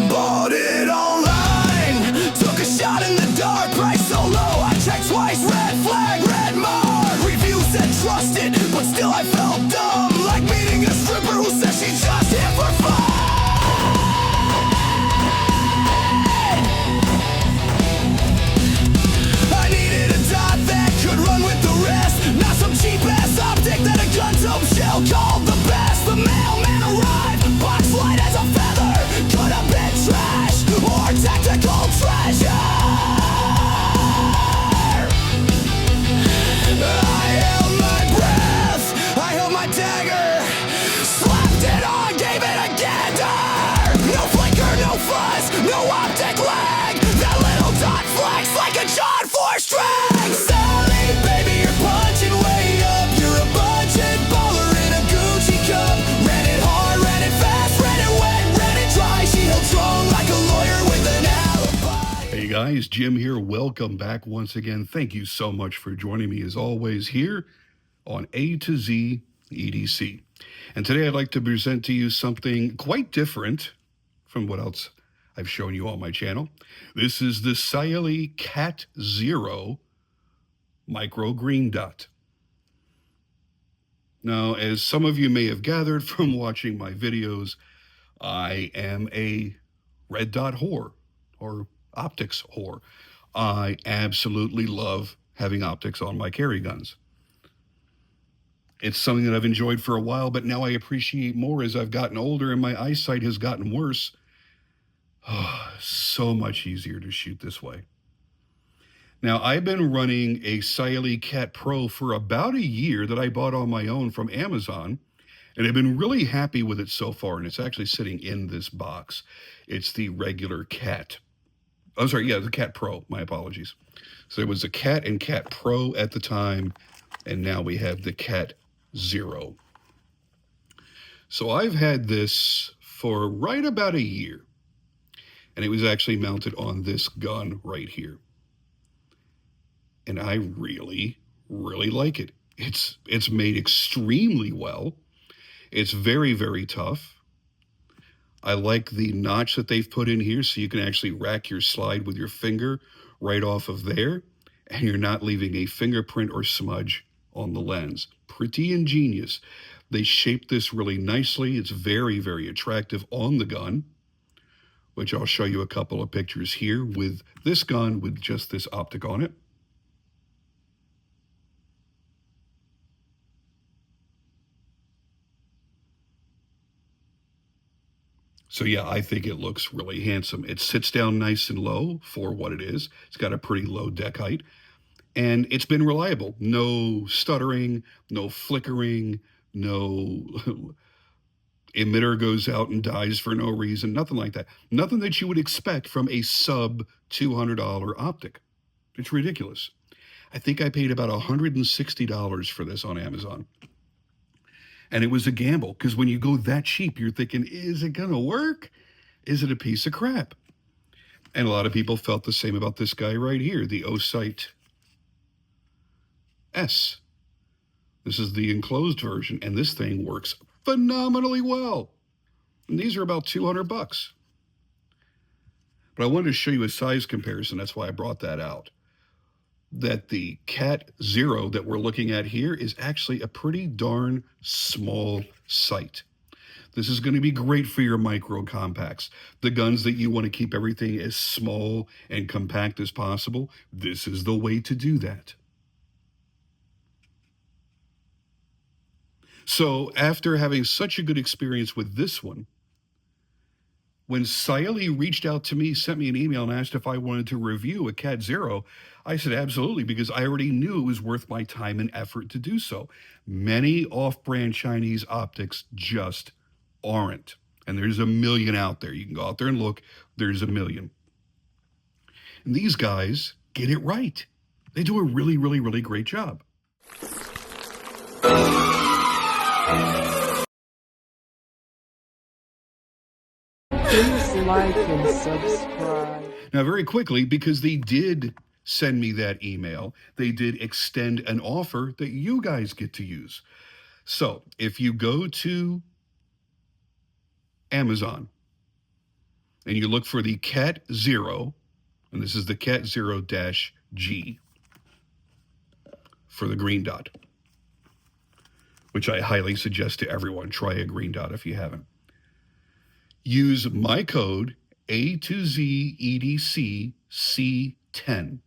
Bought it online, took a shot in the dark, price so low, I checked twice, red flag, red mark. Reviews said trusted, but still I felt dumb, like meeting a stripper who says she just hit for fun. I needed a dot that could run with the rest, not some cheap ass optic that a gun tube shell called the best. The mailman arrived, box light as a feather, could have been trash or tactical treasure. I held my breath, I held my dagger, slapped it on, gave it a gander. No flicker, no fuzz, no optic lag, that little dot flex like a John Force drag. Cyelee, baby, you're punching way up, you're a budget baller in a Gucci cup. Ran it hard, ran it fast, ran it wet, ran it dry. She held strong like a lawyer with an alibi. Hey guys, Jim here. Welcome back once again. Thank you so much for joining me as always here on A to Z EDC. And today I'd like to present to you something quite different from what else I've shown you on my channel. This is the Cyelee Cat Zero Micro Green Dot. Now, as some of you may have gathered from watching my videos, I am a red dot whore, or optics whore. I absolutely love having optics on my carry guns. It's something that I've enjoyed for a while, but now I appreciate more as I've gotten older and my eyesight has gotten worse. So much easier to shoot this way. Now, I've been running a Cyelee Cat Pro for about a year that I bought on my own from Amazon, and I've been really happy with it so far, and it's actually sitting in this box. It's the regular Cat. Oh, sorry, yeah, the Cat Pro, my apologies. So there was a Cat and Cat Pro at the time, and now we have the Cat Zero. So I've had this for right about a year, and it was actually mounted on this gun right here. And I really, really like it. It's made extremely well. It's very, very tough. I like the notch that they've put in here so you can actually rack your slide with your finger right off of there, and you're not leaving a fingerprint or smudge on the lens. Pretty ingenious. They shaped this really nicely. It's very, very attractive on the gun, which I'll show you a couple of pictures here with this gun with just this optic on it. So yeah, I think it looks really handsome. It sits down nice and low for what it is. It's got a pretty low deck height, and it's been reliable. No stuttering, no flickering, no emitter goes out and dies for no reason, nothing like that. Nothing that you would expect from a sub $200 optic. It's ridiculous. I think I paid about $160 for this on Amazon. And it was a gamble, because when you go that cheap, you're thinking, is it gonna work? Is it a piece of crap? And a lot of people felt the same about this guy right here, the Osight S. This is the enclosed version, and this thing works phenomenally well. And these are about 200 bucks. But I wanted to show you a size comparison. That's why I brought that out. That the Cat Zero that we're looking at here is actually a pretty darn small sight. This is going to be great for your micro compacts. The guns that you want to keep everything as small and compact as possible, this is the way to do that. So after having such a good experience with this one, when Cyelee reached out to me, sent me an email and asked if I wanted to review a Cat Zero, I said absolutely, because I already knew it was worth my time and effort to do so. Many off-brand Chinese optics just aren't. And there's a million out there. You can go out there and look, there's a million. And these guys get it right. They do a really, really, really great job. Please like and subscribe. Now, very quickly, because they did send me that email. They did extend an offer that you guys get to use. So if you go to Amazon and you look for the Cat Zero, and this is the Cat Zero Dash G for the green dot, which I highly suggest to everyone. Try a green dot if you haven't. Use my code A2ZEDCC10.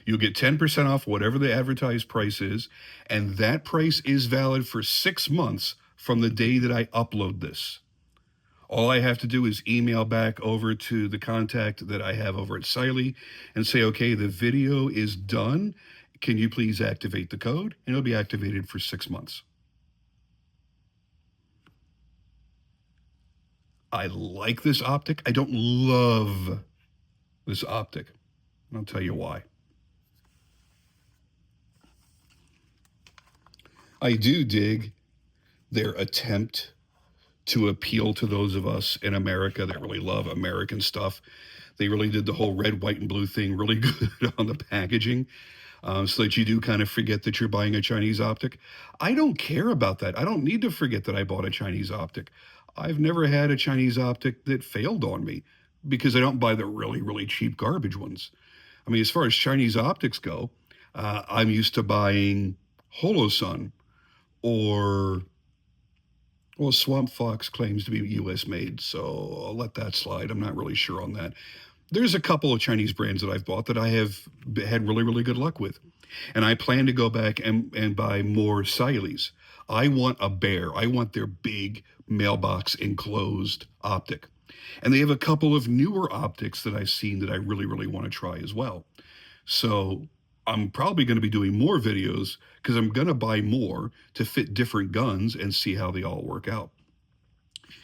You'll get 10% off whatever the advertised price is, and that price is valid for 6 months from the day that I upload this. All I have to do is email back over to the contact that I have over at Cyelee and say, okay, the video is done. Can you please activate the code? And it'll be activated for 6 months. I like this optic. I don't love this optic. I'll tell you why. I do dig their attempt to appeal to those of us in America that really love American stuff. They really did the whole red, white, and blue thing really good on the packaging, so that you do kind of forget that you're buying a Chinese optic. I don't care about that. I don't need to forget that I bought a Chinese optic. I've never had a Chinese optic that failed on me because I don't buy the really, really cheap garbage ones. I mean, as far as Chinese optics go, I'm used to buying Holosun or, well, Swamp Fox claims to be US made, so I'll let that slide. I'm not really sure on that. There's a couple of Chinese brands that I've bought that I have had really, really good luck with. And I plan to go back and buy more Cyelees. I want a Bear. I want their big mailbox enclosed optic. And they have a couple of newer optics that I've seen that I really, really want to try as well. So I'm probably going to be doing more videos because I'm going to buy more to fit different guns and see how they all work out.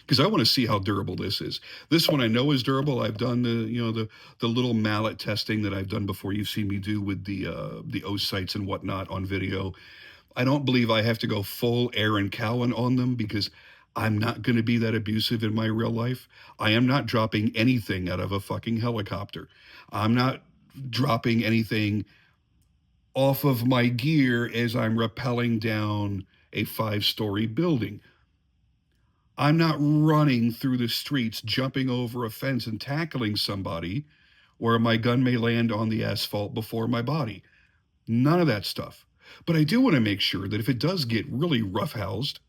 Because I want to see how durable this is. This one I know is durable. I've done the little mallet testing that I've done before. You've seen me do with the O sights and whatnot on video. I don't believe I have to go full Aaron Cowan on them because I'm not going to be that abusive in my real life. I am not dropping anything out of a fucking helicopter. I'm not dropping anything off of my gear as I'm rappelling down a 5-story building. I'm not running through the streets, jumping over a fence and tackling somebody where my gun may land on the asphalt before my body. None of that stuff. But I do want to make sure that if it does get really roughhoused,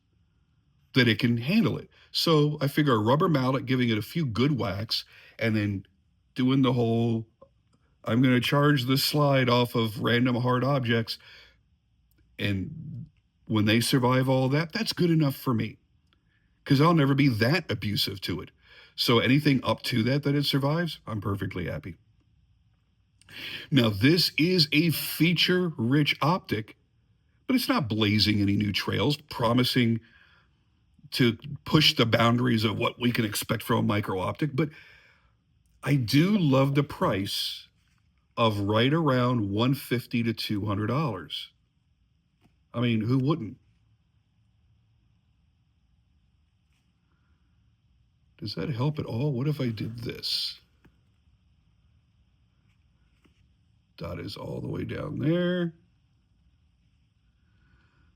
that it can handle it. So I figure a rubber mallet, giving it a few good whacks, and then doing the whole, I'm going to charge the slide off of random hard objects. And when they survive all that, that's good enough for me. Because I'll never be that abusive to it. So anything up to that it survives, I'm perfectly happy. Now, this is a feature-rich optic, but it's not blazing any new trails, promising to push the boundaries of what we can expect from a micro-optic. But I do love the price of right around $150 to $200. I mean, who wouldn't? Does that help at all? What if I did this? Dot is all the way down there.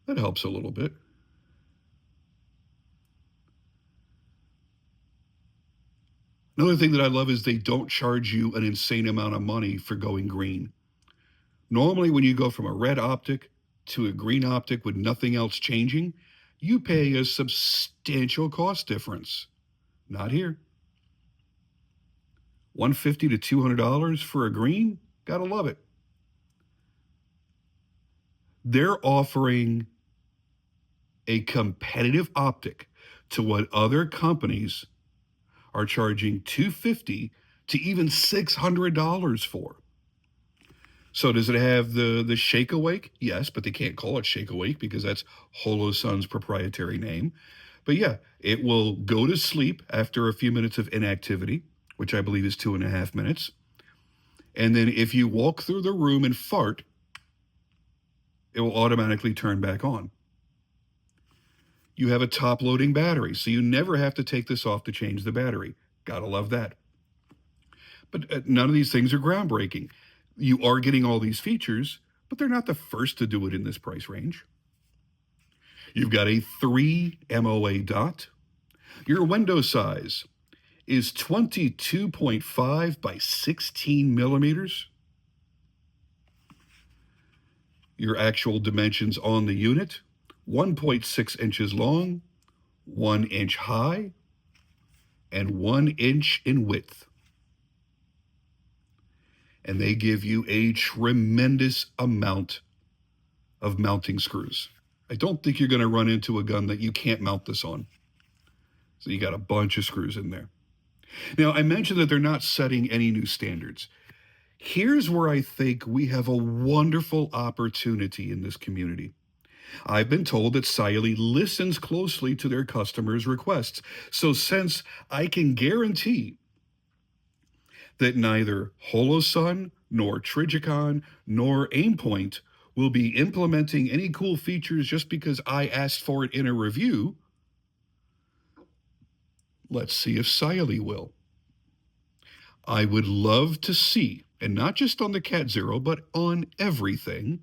That helps a little bit. Another thing that I love is they don't charge you an insane amount of money for going green. Normally, when you go from a red optic to a green optic with nothing else changing, you pay a substantial cost difference. Not here. $150 to $200 for a green? Gotta love it. They're offering a competitive optic to what other companies are charging $250 to even $600 for. So does it have the Shake Awake? Yes, but they can't call it Shake Awake because that's Holosun's proprietary name. But yeah, it will go to sleep after a few minutes of inactivity, which I believe is 2.5 minutes. And then if you walk through the room and fart, it will automatically turn back on. You have a top-loading battery, so you never have to take this off to change the battery. Gotta love that. But none of these things are groundbreaking. You are getting all these features, but they're not the first to do it in this price range. You've got a 3 MOA dot. Your window size is 22.5 by 16 millimeters. Your actual dimensions on the unit, 1.6 inches long, 1 inch high, and 1 inch in width. And they give you a tremendous amount of mounting screws. I don't think you're going to run into a gun that you can't mount this on. So you got a bunch of screws in there. Now, I mentioned that they're not setting any new standards. Here's where I think we have a wonderful opportunity in this community. I've been told that Cyelee listens closely to their customers' requests. So since I can guarantee that neither Holosun, nor Trigicon, nor Aimpoint will be implementing any cool features just because I asked for it in a review, let's see if Cyelee will. I would love to see, and not just on the Cat Zero, but on everything,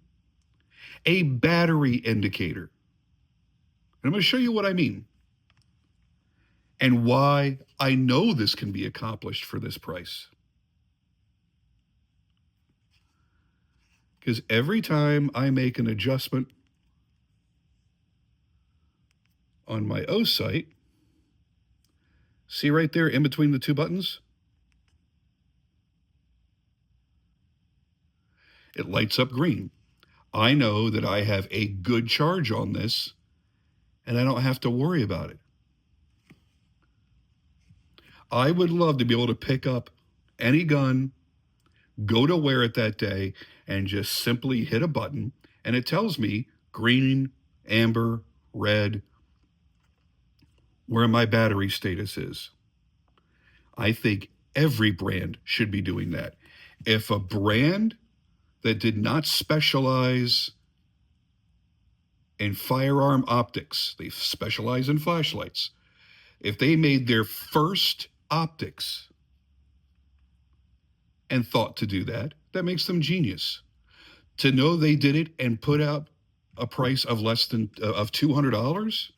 a battery indicator. And I'm going to show you what I mean and why I know this can be accomplished for this price. Because every time I make an adjustment on my O sight, see right there in between the two buttons? It lights up green. I know that I have a good charge on this, and I don't have to worry about it. I would love to be able to pick up any gun, go to wear it that day, and just simply hit a button, and it tells me green, amber, red, where my battery status is. I think every brand should be doing that. If a brand that did not specialize in firearm optics, they specialize in flashlights, if they made their first optics and thought to do that, that makes them genius. To know they did it and put out a price of less than of $200,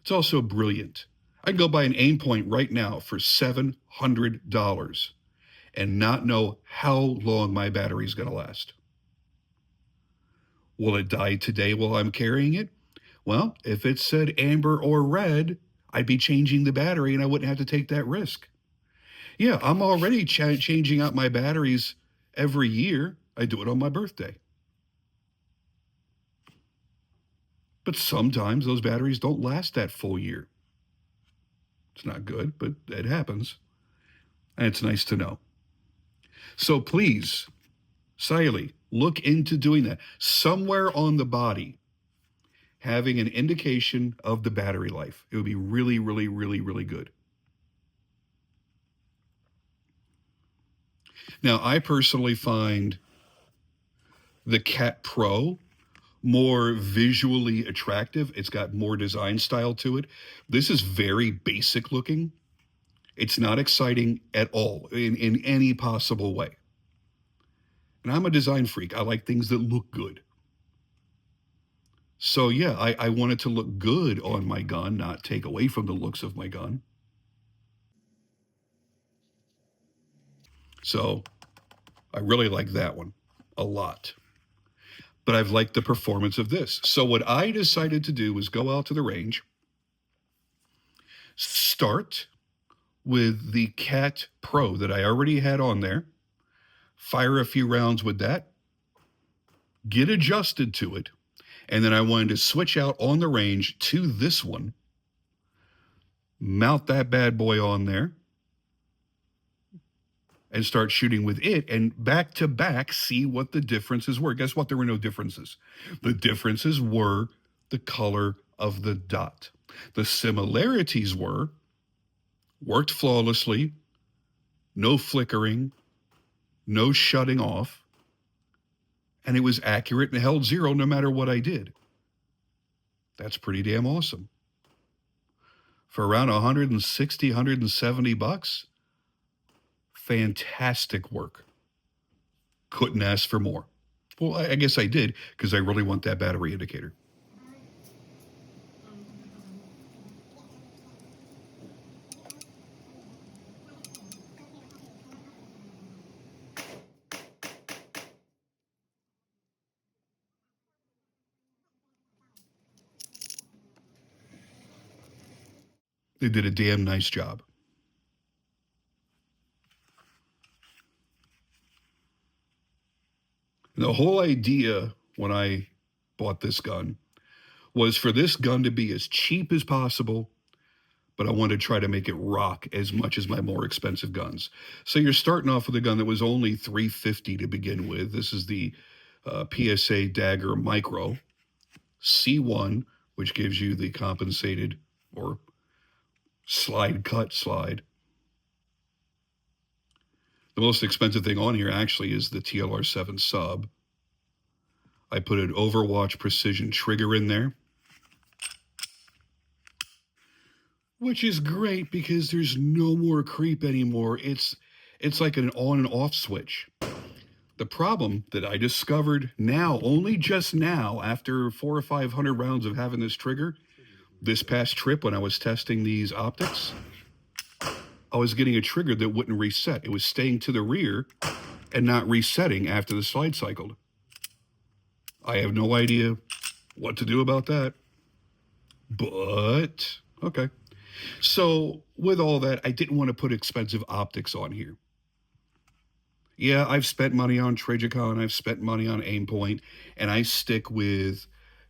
it's also brilliant. I can go buy an Aimpoint right now for $700 and not know how long my battery's going to last. Will it die today while I'm carrying it? Well, if it said amber or red, I'd be changing the battery and I wouldn't have to take that risk. Yeah, I'm already changing out my batteries every year. I do it on my birthday. But sometimes those batteries don't last that full year. It's not good, but it happens. And it's nice to know. So please, Cyelee, look into doing that. Somewhere on the body, having an indication of the battery life. It would be really, really, really, really good. Now, I personally find the Cat Pro more visually attractive. It's got more design style to it. This is very basic looking. It's not exciting at all in any possible way. And I'm a design freak. I like things that look good. So yeah, I want it to look good on my gun, not take away from the looks of my gun. So I really like that one a lot. But I've liked the performance of this. So what I decided to do was go out to the range, start with the Cat Pro that I already had on there, fire a few rounds with that, get adjusted to it, and then I wanted to switch out on the range to this one, mount that bad boy on there, and start shooting with it, and back to back see what the differences were. Guess what? There were no differences. The differences were the color of the dot. The similarities worked flawlessly, no flickering, no shutting off, and it was accurate and held zero no matter what I did. That's pretty damn awesome. For around $160, $170, Fantastic work. Couldn't ask for more. Well, I guess I did, because I really want that battery indicator. They did a damn nice job. The whole idea when I bought this gun was for this gun to be as cheap as possible, but I wanted to try to make it rock as much as my more expensive guns. So you're starting off with a gun that was only $350 to begin with. This is the PSA Dagger Micro C1, which gives you the compensated or slide cut slide. The most expensive thing on here actually is the TLR7 sub. I put an Overwatch precision trigger in there, which is great because there's no more creep anymore. It's like an on and off switch. The problem that I discovered now, only just now, after 400 or 500 rounds of having this trigger, this past trip when I was testing these optics, I was getting a trigger that wouldn't reset. It was staying to the rear and not resetting after the slide cycled. I have no idea what to do about that. But, okay. So, with all that, I didn't want to put expensive optics on here. Yeah, I've spent money on Trijicon, I've spent money on Aimpoint, and I stick with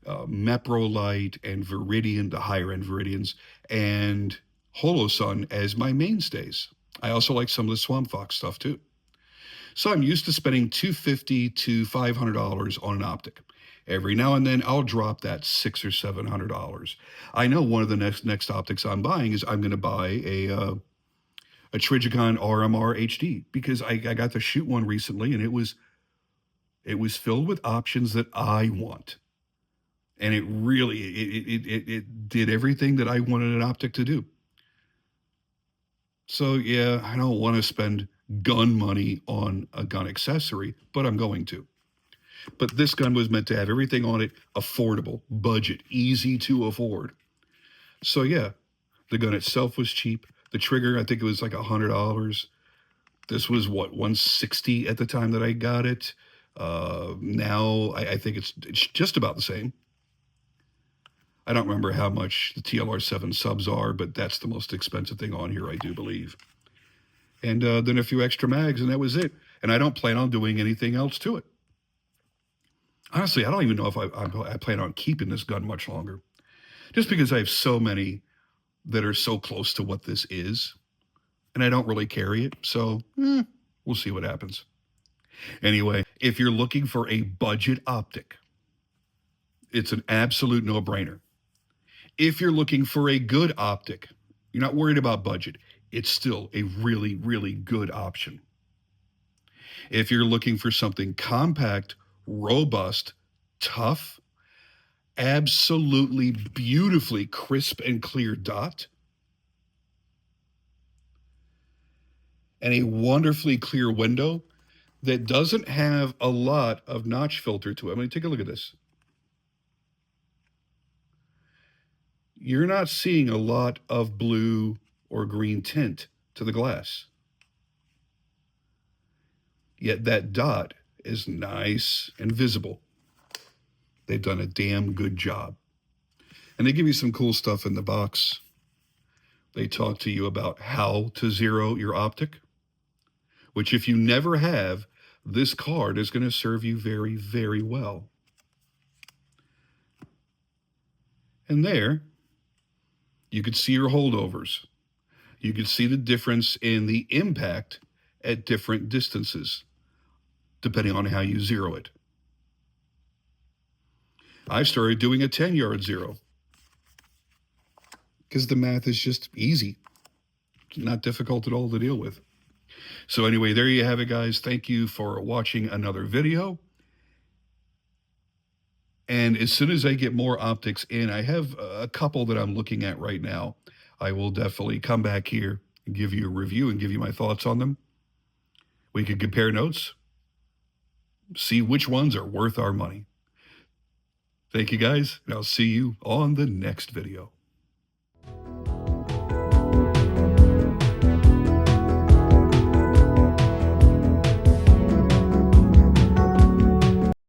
Meprolite and Viridian, the higher-end Viridians, and Holosun as my mainstays. I also like some of the Swamp Fox stuff, too. So I'm used to spending $250 to $500 on an optic. Every now and then, I'll drop that $600 or $700. I know one of the next optics I'm buying is I'm going to buy a Trijicon RMR HD, because I got to shoot one recently, and it was filled with options that I want. And it really, it did everything that I wanted an optic to do. So yeah, I don't want to spend gun money on a gun accessory, but I'm going to. But this gun was meant to have everything on it, affordable, budget, easy to afford. So yeah, the gun itself was cheap. The trigger, I think it was like $100. This was what, $160 at the time that I got it. Now I think it's just about the same. I don't remember how much the TLR7 subs are, but that's the most expensive thing on here, I do believe. And then a few extra mags, and that was it. And I don't plan on doing anything else to it. Honestly, I don't even know if I plan on keeping this gun much longer. Just because I have so many that are so close to what this is, and I don't really carry it, so we'll see what happens. Anyway, if you're looking for a budget optic, it's an absolute no-brainer. If you're looking for a good optic, you're not worried about budget, it's still a really, really good option. If you're looking for something compact, robust, tough, absolutely beautifully crisp and clear dot, and a wonderfully clear window that doesn't have a lot of notch filter to it. I mean, take a look at this. You're not seeing a lot of blue or green tint to the glass. Yet that dot is nice and visible. They've done a damn good job. And they give you some cool stuff in the box. They talk to you about how to zero your optic, which if you never have, this card is going to serve you very, very well. And there, you could see your holdovers. You could see the difference in the impact at different distances, depending on how you zero it. I started doing a 10-yard zero because the math is just easy. It's not difficult at all to deal with. So anyway, there you have it, guys. Thank you for watching another video. And as soon as I get more optics in, I have a couple that I'm looking at right now. I will definitely come back here and give you a review and give you my thoughts on them. We could compare notes, see which ones are worth our money. Thank you guys, and I'll see you on the next video.